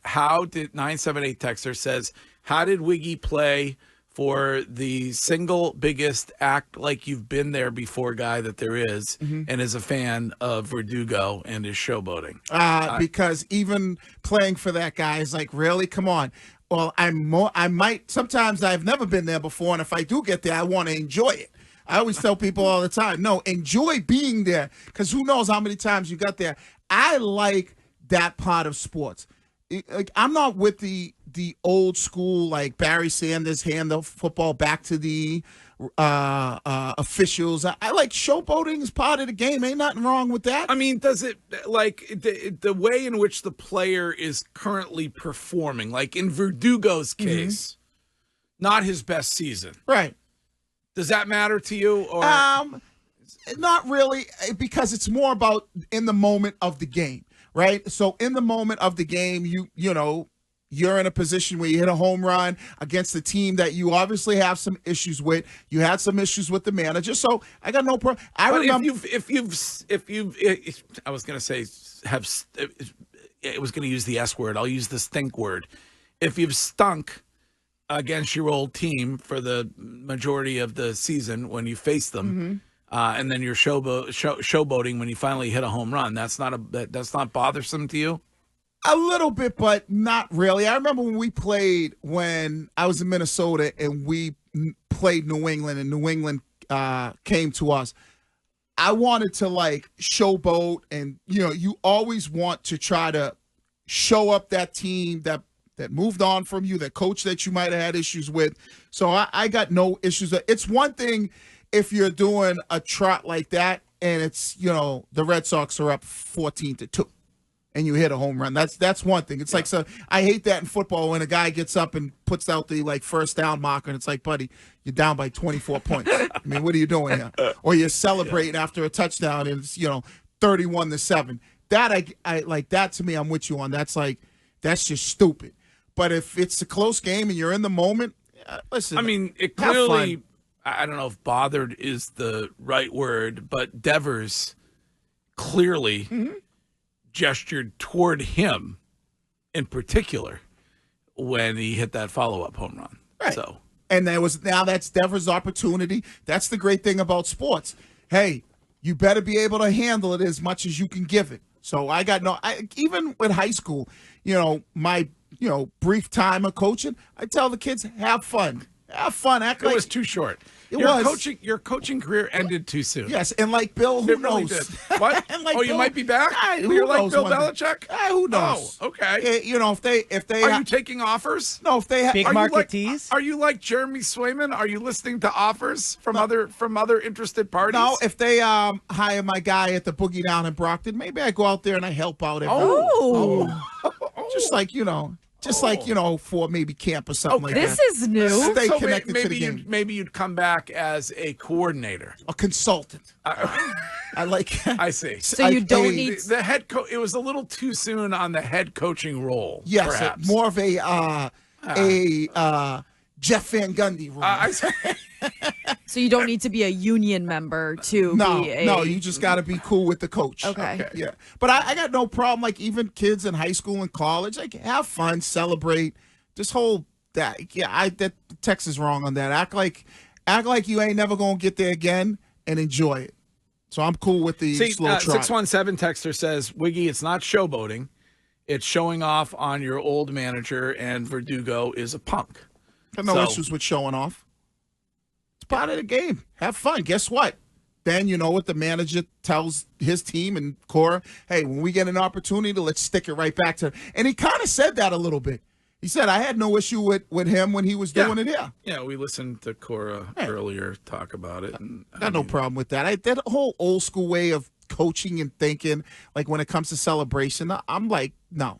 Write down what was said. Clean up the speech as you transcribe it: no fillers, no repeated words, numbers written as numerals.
how did 978 Texter says, how did Wiggy play for the single biggest act like you've been there before guy that there is, and is a fan of Verdugo and his showboating? Because even playing for that guy is like, really? Come on. Well, sometimes I've never been there before, and if I do get there, I want to enjoy it. I always tell people all the time, no, enjoy being there, because who knows how many times you got there. I like that part of sports. Like, I'm not with the old school, like Barry Sanders hand the football back to the officials. I like showboating as part of the game. Ain't nothing wrong with that. I mean, does it, like, the way in which the player is currently performing, like in Verdugo's case, not his best season. Right. Does that matter to you? Or not really, because it's more about in the moment of the game, right? So in the moment of the game, you're in a position where you hit a home run against a team that you obviously have some issues with. You had some issues with the manager, so I got no problem. I was going to say I was going to use the S word. I'll use the stink word. If you've stunk against your old team for the majority of the season when you face them, and then you're showboating when you finally hit a home run, that's not bothersome to you? A little bit, but not really. I remember when I was in Minnesota and we played New England, and New England came to us. I wanted to like showboat, and you always want to try to show up that team that moved on from you, that coach that you might have had issues with. So I got no issues. It's one thing if you're doing a trot like that and it's, the Red Sox are up 14-2 and you hit a home run. That's one thing. It's like, so I hate that in football when a guy gets up and puts out the like first down marker and it's like, buddy, you're down by 24 points. I mean, what are you doing here? Or you're celebrating after a touchdown and it's, 31-7. That I like that. To me, I'm with you on. That's just stupid. But if it's a close game and you're in the moment, listen. I mean, it clearly, I don't know if bothered is the right word, but Devers clearly gestured toward him in particular when he hit that follow-up home run. Right. So, and that's Devers' opportunity. That's the great thing about sports. Hey, you better be able to handle it as much as you can give it. So even with high school, my brief time of coaching, I tell the kids, have fun. Have fun. It was too short. Your coaching career ended too soon. Yes, and like Bill, who really knows? Did. What? You might be back? You're like Bill Belichick? Who knows? Oh, okay. If they are you taking offers? No, if they big marketees? Are you like Jeremy Swayman? Are you listening to offers from other interested parties? No, if they hire my guy at the Boogie down in Brockton, maybe I go out there and I help out. Just like for maybe camp or something like that. This is new. Stay connected to the game. Maybe you'd come back as a coordinator, a consultant. I like. I see. So you don't need the head coach. It was a little too soon on the head coaching role. Yes, perhaps. More of a Jeff Van Gundy role. So you don't need to be a union member to be a... No, you just got to be cool with the coach. Okay. Yeah. But I got no problem, like even kids in high school and college, like have fun, celebrate. This whole, that text is wrong on that. Act like you ain't never going to get there again and enjoy it. So I'm cool with the slow trot. 617 texter says, Wiggy, it's not showboating. It's showing off on your old manager, and Verdugo is a punk. Got no issues with showing off. It's part of the game. Have fun. Guess what? Then you know what the manager tells his team and Cora, hey, when we get an opportunity, let's stick it right back to. And he kind of said that a little bit. He said, I had no issue with him when he was doing it here. Yeah, we listened to Cora earlier talk about it. And got no problem with that. That whole old school way of coaching and thinking, like when it comes to celebration, I'm like, no.